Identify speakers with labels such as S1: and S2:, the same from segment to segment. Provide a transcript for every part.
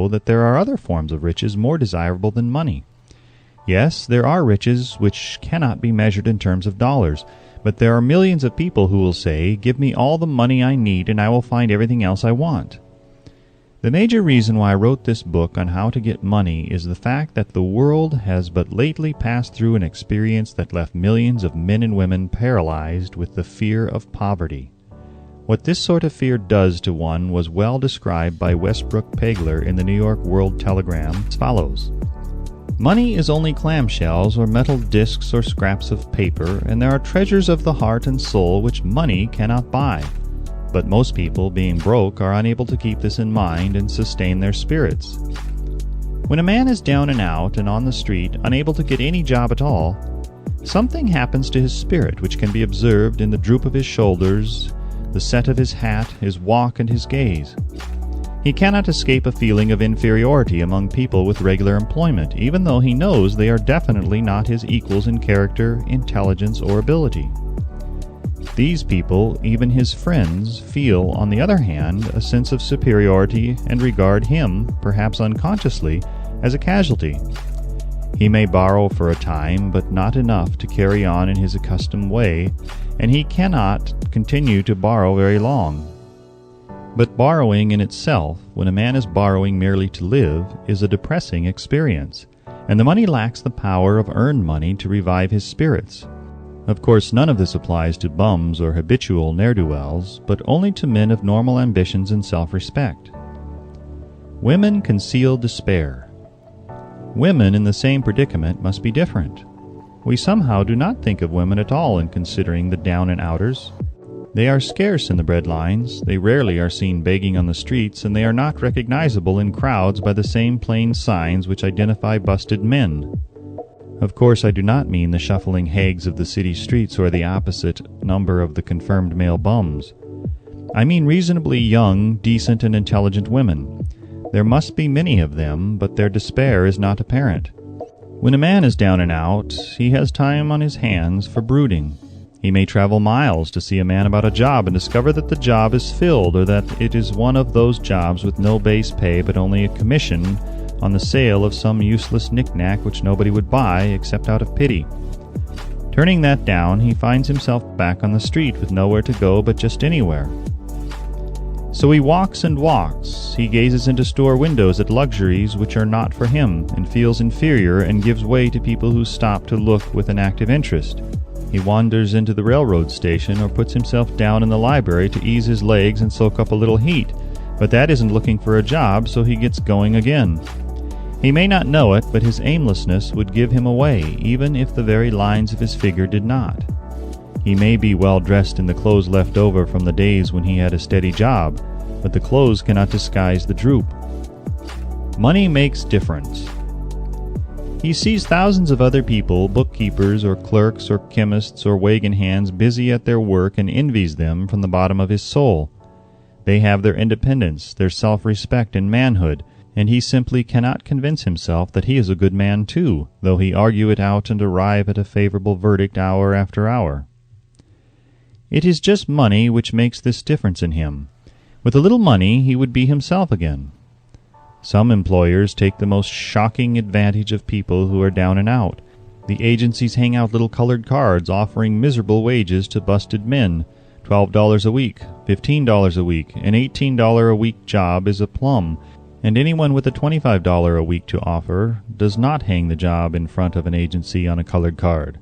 S1: know that there are other forms of riches more desirable than money. Yes, there are riches which cannot be measured in terms of dollars, but there are millions of people who will say, "Give me all the money I need and I will find everything else I want." The major reason why I wrote this book on how to get money is the fact that the world has but lately passed through an experience that left millions of men and women paralyzed with the fear of poverty. What this sort of fear does to one was well described by Westbrook Pegler in the New York World Telegram as follows. Money is only clamshells or metal discs or scraps of paper, and there are treasures of the heart and soul which money cannot buy. But most people, being broke, are unable to keep this in mind and sustain their spirits. When a man is down and out and on the street, unable to get any job at all, something happens to his spirit which can be observed in the droop of his shoulders, the set of his hat, his walk, and his gaze. He cannot escape a feeling of inferiority among people with regular employment, even though he knows they are definitely not his equals in character, intelligence, or ability. These people, even his friends, feel, on the other hand, a sense of superiority and regard him, perhaps unconsciously, as a casualty. He may borrow for a time, but not enough to carry on in his accustomed way, and he cannot continue to borrow very long. But borrowing in itself, when a man is borrowing merely to live, is a depressing experience, and the money lacks the power of earned money to revive his spirits. Of course, none of this applies to bums or habitual ne'er-do-wells, but only to men of normal ambitions and self-respect. Women conceal despair. Women in the same predicament must be different. We somehow do not think of women at all in considering the down-and-outers. They are scarce in the bread lines, they rarely are seen begging on the streets, and they are not recognizable in crowds by the same plain signs which identify busted men. Of course, I do not mean the shuffling hags of the city streets or the opposite number of the confirmed male bums. I mean reasonably young, decent, and intelligent women. There must be many of them, but their despair is not apparent. When a man is down and out, he has time on his hands for brooding. He may travel miles to see a man about a job and discover that the job is filled, or that it is one of those jobs with no base pay but only a commission on the sale of some useless knick-knack which nobody would buy except out of pity. Turning that down, he finds himself back on the street with nowhere to go but just anywhere. So he walks and walks. He gazes into store windows at luxuries which are not for him, and feels inferior and gives way to people who stop to look with an active interest. He wanders into the railroad station or puts himself down in the library to ease his legs and soak up a little heat, but that isn't looking for a job, so he gets going again. He may not know it, but his aimlessness would give him away, even if the very lines of his figure did not. He may be well dressed in the clothes left over from the days when he had a steady job, but the clothes cannot disguise the droop. Money makes difference. He sees thousands of other people, bookkeepers or clerks or chemists or wagon hands, busy at their work, and envies them from the bottom of his soul. They have their independence, their self-respect and manhood, and he simply cannot convince himself that he is a good man too, though he argue it out and arrive at a favorable verdict hour after hour. It is just money which makes this difference in him. With a little money he would be himself again. Some employers take the most shocking advantage of people who are down and out. The agencies hang out little colored cards offering miserable wages to busted men. $12 a week, $15 a week, an $18 a week job is a plum, and anyone with a $25 a week to offer does not hang the job in front of an agency on a colored card.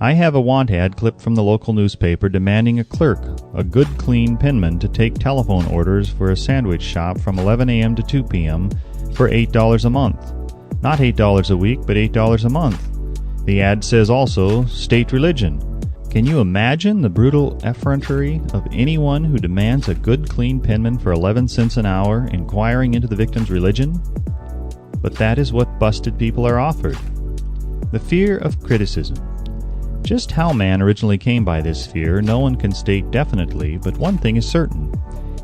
S1: I have a want ad clipped from the local newspaper demanding a clerk, a good clean penman, to take telephone orders for a sandwich shop from 11 a.m. to 2 p.m. for $8 a month. Not $8 a week, but $8 a month. The ad says also, state religion. Can you imagine the brutal effrontery of anyone who demands a good clean penman for 11 cents an hour, inquiring into the victim's religion? But that is what busted people are offered. The fear of criticism. Just how man originally came by this fear no one can state definitely, but one thing is certain.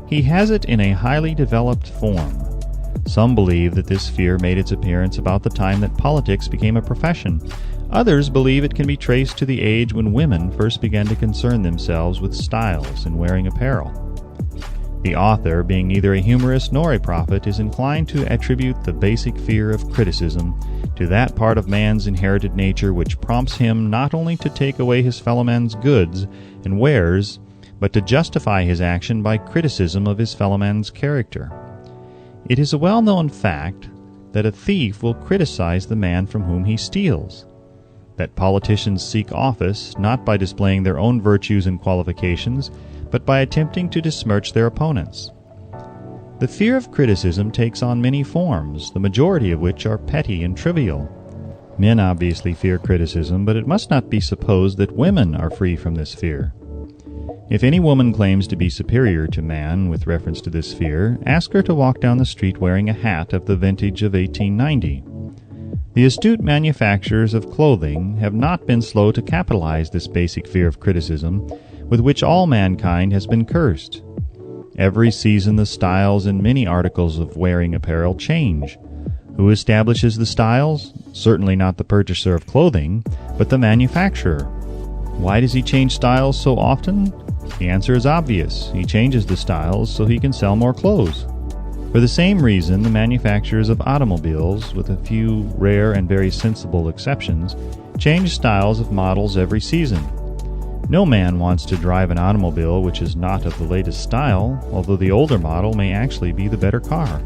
S1: He has it in a highly developed form. Some believe that this fear made its appearance about the time that politics became a profession. Others believe it can be traced to the age when women first began to concern themselves with styles in wearing apparel. The author, being neither a humorist nor a prophet, is inclined to attribute the basic fear of criticism to that part of man's inherited nature which prompts him not only to take away his fellow man's goods and wares, but to justify his action by criticism of his fellow man's character. It is a well-known fact that a thief will criticize the man from whom he steals, that politicians seek office not by displaying their own virtues and qualifications, but by attempting to besmirch their opponents. The fear of criticism takes on many forms, the majority of which are petty and trivial. Men obviously fear criticism, but it must not be supposed that women are free from this fear. If any woman claims to be superior to man with reference to this fear, ask her to walk down the street wearing a hat of the vintage of 1890. The astute manufacturers of clothing have not been slow to capitalize this basic fear of criticism, with which all mankind has been cursed. Every season the styles in many articles of wearing apparel change. Who establishes the styles? Certainly not the purchaser of clothing, but the manufacturer. Why does he change styles so often? The answer is obvious. He changes the styles so he can sell more clothes. For the same reason, the manufacturers of automobiles, with a few rare and very sensible exceptions, change styles of models every season. No man wants to drive an automobile which is not of the latest style, although the older model may actually be the better car.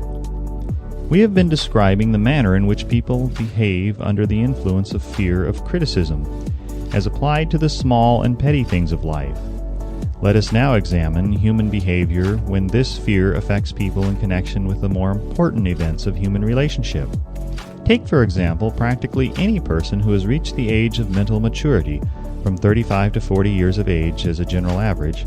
S1: We have been describing the manner in which people behave under the influence of fear of criticism, as applied to the small and petty things of life. Let us now examine human behavior when this fear affects people in connection with the more important events of human relationship. Take, for example, practically any person who has reached the age of mental maturity, from 35 to 40 years of age as a general average,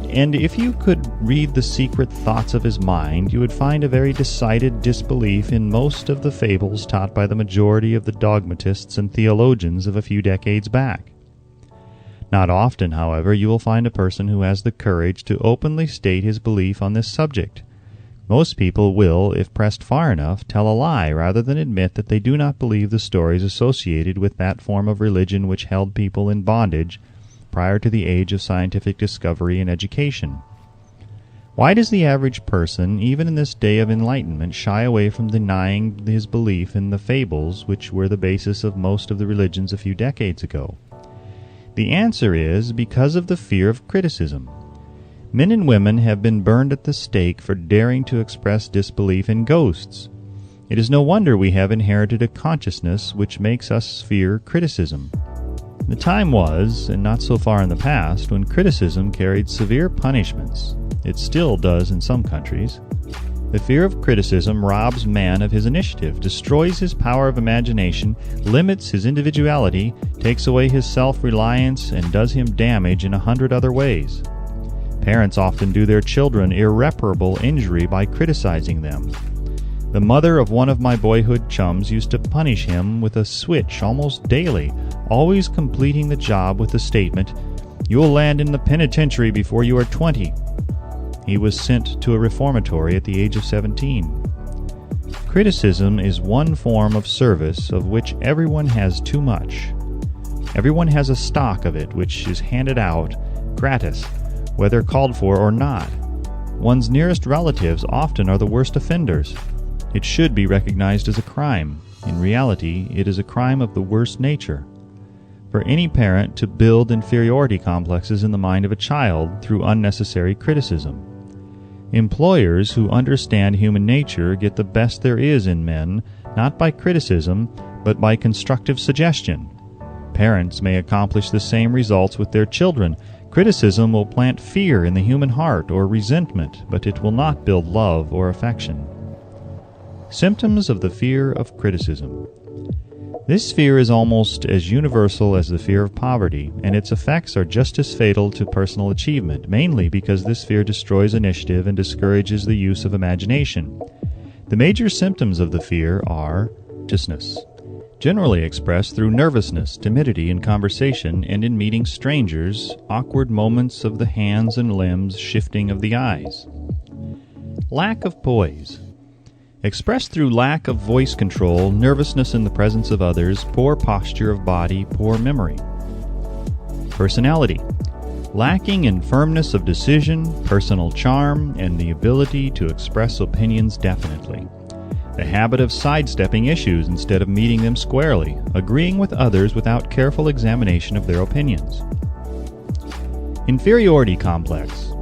S1: and if you could read the secret thoughts of his mind, you would find a very decided disbelief in most of the fables taught by the majority of the dogmatists and theologians of a few decades back. Not often, however, you will find a person who has the courage to openly state his belief on this subject. Most people will, if pressed far enough, tell a lie rather than admit that they do not believe the stories associated with that form of religion which held people in bondage prior to the age of scientific discovery and education. Why does the average person, even in this day of enlightenment, shy away from denying his belief in the fables which were the basis of most of the religions a few decades ago? The answer is because of the fear of criticism. Men and women have been burned at the stake for daring to express disbelief in ghosts. It is no wonder we have inherited a consciousness which makes us fear criticism. The time was, and not so far in the past, when criticism carried severe punishments. It still does in some countries. The fear of criticism robs man of his initiative, destroys his power of imagination, limits his individuality, takes away his self-reliance, and does him damage in 100 other ways. Parents often do their children irreparable injury by criticizing them. The mother of one of my boyhood chums used to punish him with a switch almost daily, always completing the job with the statement, "You'll land in the penitentiary before you are 20. He was sent to a reformatory at the age of 17. Criticism is one form of service of which everyone has too much. Everyone has a stock of it which is handed out gratis, whether called for or not. One's nearest relatives often are the worst offenders. It should be recognized as a crime. In reality, it is a crime of the worst nature. For any parent to build inferiority complexes in the mind of a child through unnecessary criticism. Employers who understand human nature get the best there is in men, not by criticism, but by constructive suggestion. Parents may accomplish the same results with their children. Criticism will plant fear in the human heart or resentment, but it will not build love or affection. Symptoms of the fear of criticism. This fear is almost as universal as the fear of poverty, and its effects are just as fatal to personal achievement, mainly because this fear destroys initiative and discourages the use of imagination. The major symptoms of the fear are anxiousness, generally expressed through nervousness, timidity in conversation and in meeting strangers, awkward moments of the hands and limbs, shifting of the eyes. Lack of poise, expressed through lack of voice control, nervousness in the presence of others, poor posture of body, poor memory. Personality, lacking in firmness of decision, personal charm, and the ability to express opinions definitely. The habit of sidestepping issues instead of meeting them squarely, agreeing with others without careful examination of their opinions. Inferiority complex.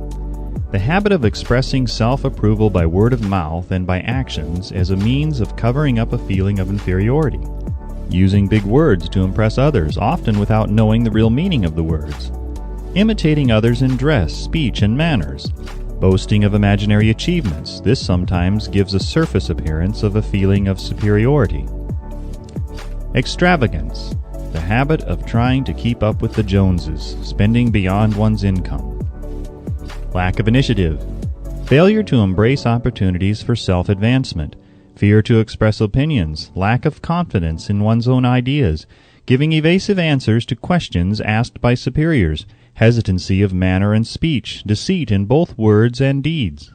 S1: The habit of expressing self-approval by word of mouth and by actions as a means of covering up a feeling of inferiority. Using big words to impress others, often without knowing the real meaning of the words. Imitating others in dress, speech, and manners. Boasting of imaginary achievements. This sometimes gives a surface appearance of a feeling of superiority. Extravagance. The habit of trying to keep up with the Joneses, spending beyond one's income. Lack of initiative. Failure to embrace opportunities for self-advancement. Fear to express opinions. Lack of confidence in one's own ideas. Giving evasive answers to questions asked by superiors. Hesitancy of manner and speech, deceit in both words and deeds.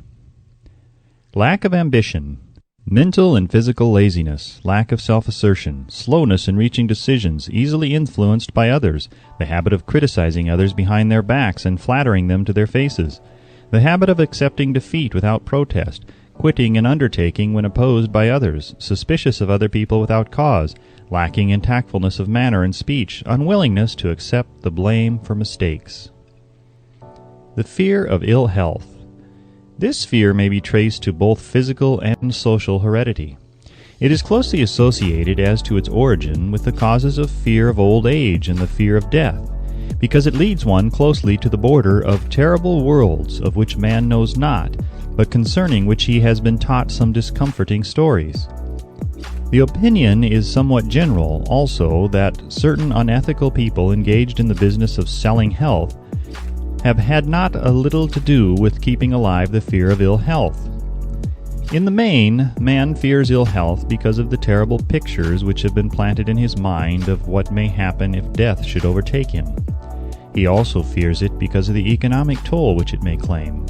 S1: Lack of ambition. Mental and physical laziness, lack of self-assertion, slowness in reaching decisions, easily influenced by others, the habit of criticizing others behind their backs and flattering them to their faces, the habit of accepting defeat without protest, quitting an undertaking when opposed by others, suspicious of other people without cause, lacking in tactfulness of manner and speech, unwillingness to accept the blame for mistakes. The fear of ill health. This fear may be traced to both physical and social heredity. It is closely associated as to its origin with the causes of fear of old age and the fear of death, because it leads one closely to the border of terrible worlds of which man knows not, but concerning which he has been taught some discomforting stories. The opinion is somewhat general, also, that certain unethical people engaged in the business of selling health have had not a little to do with keeping alive the fear of ill health. In the main, man fears ill health because of the terrible pictures which have been planted in his mind of what may happen if death should overtake him. He also fears it because of the economic toll which it may claim.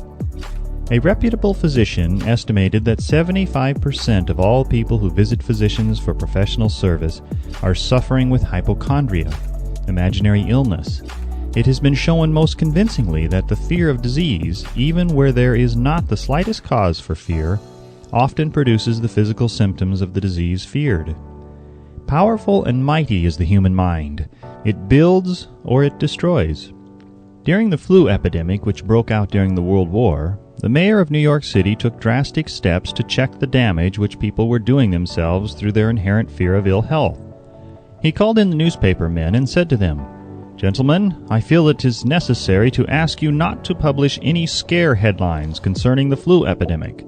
S1: A reputable physician estimated that 75% of all people who visit physicians for professional service are suffering with hypochondria, imaginary illness. It has been shown most convincingly that the fear of disease, even where there is not the slightest cause for fear, often produces the physical symptoms of the disease feared. Powerful and mighty is the human mind. It builds or it destroys. During the flu epidemic which broke out during the World War, the mayor of New York City took drastic steps to check the damage which people were doing themselves through their inherent fear of ill health. He called in the newspaper men and said to them, "Gentlemen, I feel it is necessary to ask you not to publish any scare headlines concerning the flu epidemic.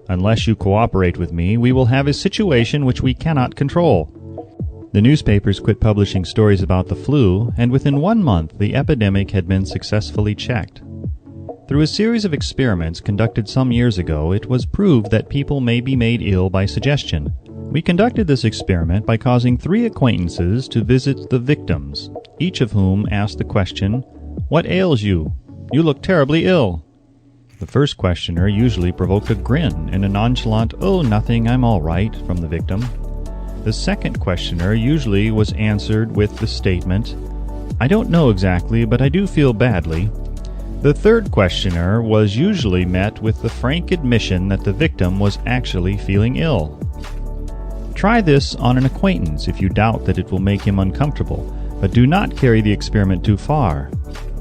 S1: Unless you cooperate with me, we will have a situation which we cannot control." The newspapers quit publishing stories about the flu, and within 1 month the epidemic had been successfully checked. Through a series of experiments conducted some years ago, it was proved that people may be made ill by suggestion. We conducted this experiment by causing 3 acquaintances to visit the victims, each of whom asked the question, "What ails you? You look terribly ill." The first questioner usually provoked a grin and a nonchalant, "Oh, nothing, I'm all right," from the victim. The second questioner usually was answered with the statement, "I don't know exactly, but I do feel badly." The third questioner was usually met with the frank admission that the victim was actually feeling ill. Try this on an acquaintance if you doubt that it will make him uncomfortable, but do not carry the experiment too far.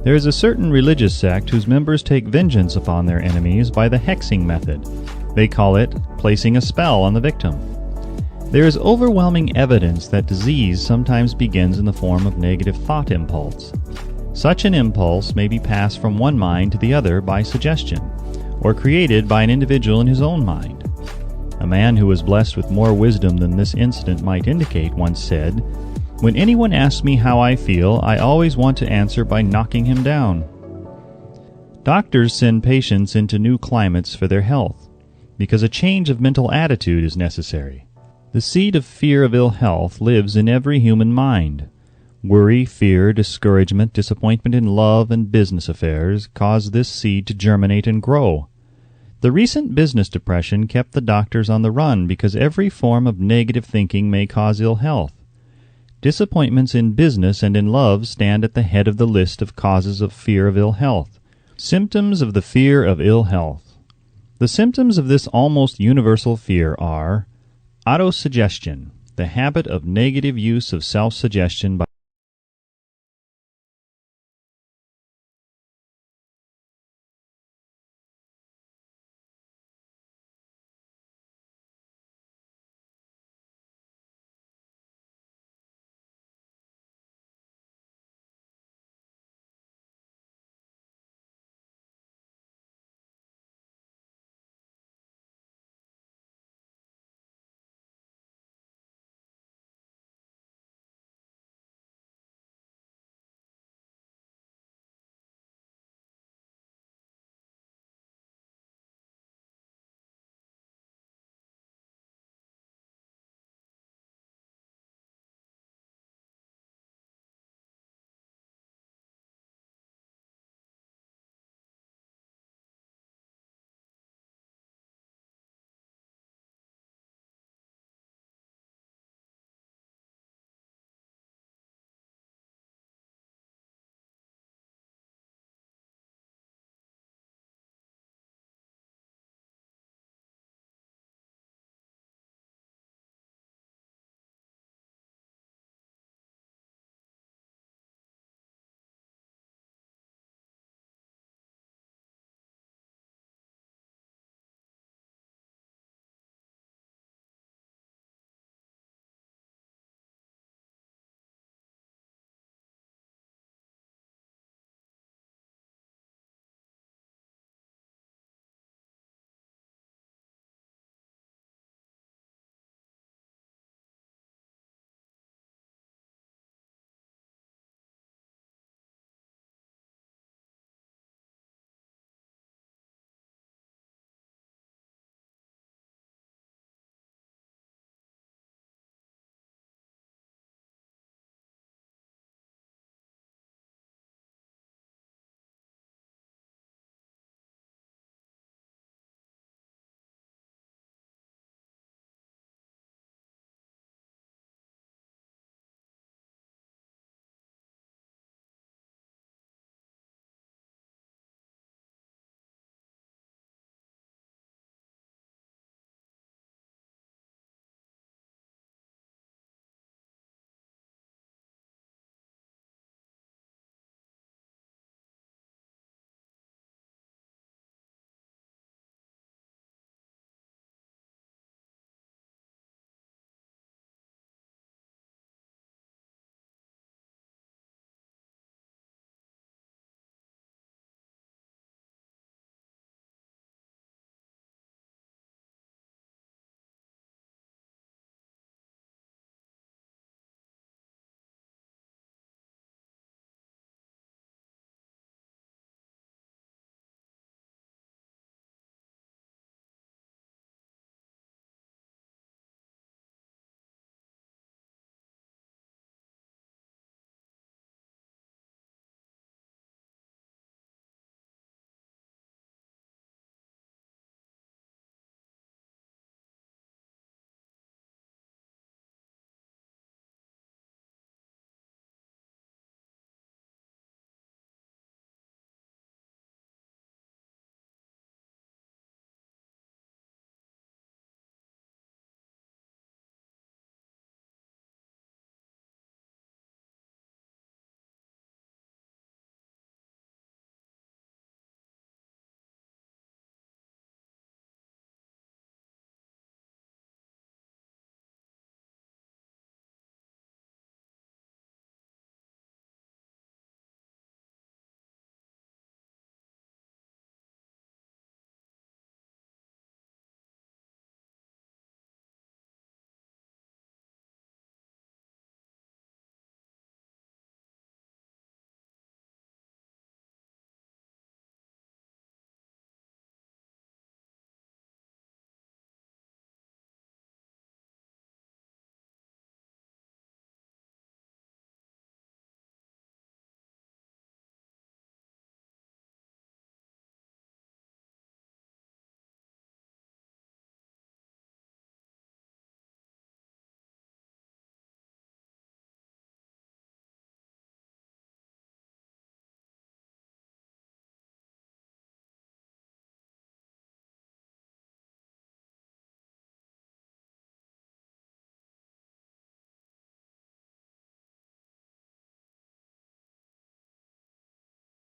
S1: There is a certain religious sect whose members take vengeance upon their enemies by the hexing method. They call it placing a spell on the victim. There is overwhelming evidence that disease sometimes begins in the form of negative thought impulse. Such an impulse may be passed from one mind to the other by suggestion, or created by an individual in his own mind. A man who was blessed with more wisdom than this incident might indicate once said, "When anyone asks me how I feel, I always want to answer by knocking him down." Doctors send patients into new climates for their health, because a change of mental attitude is necessary. The seed of fear of ill health lives in every human mind. Worry, fear, discouragement, disappointment in love and business affairs cause this seed to germinate and grow. The recent business depression kept the doctors on the run because every form of negative thinking may cause ill health. Disappointments in business and in love stand at the head of the list of causes of fear of ill health. Symptoms of the fear of ill health. The symptoms of this almost universal fear are autosuggestion, the habit of negative use of self-suggestion by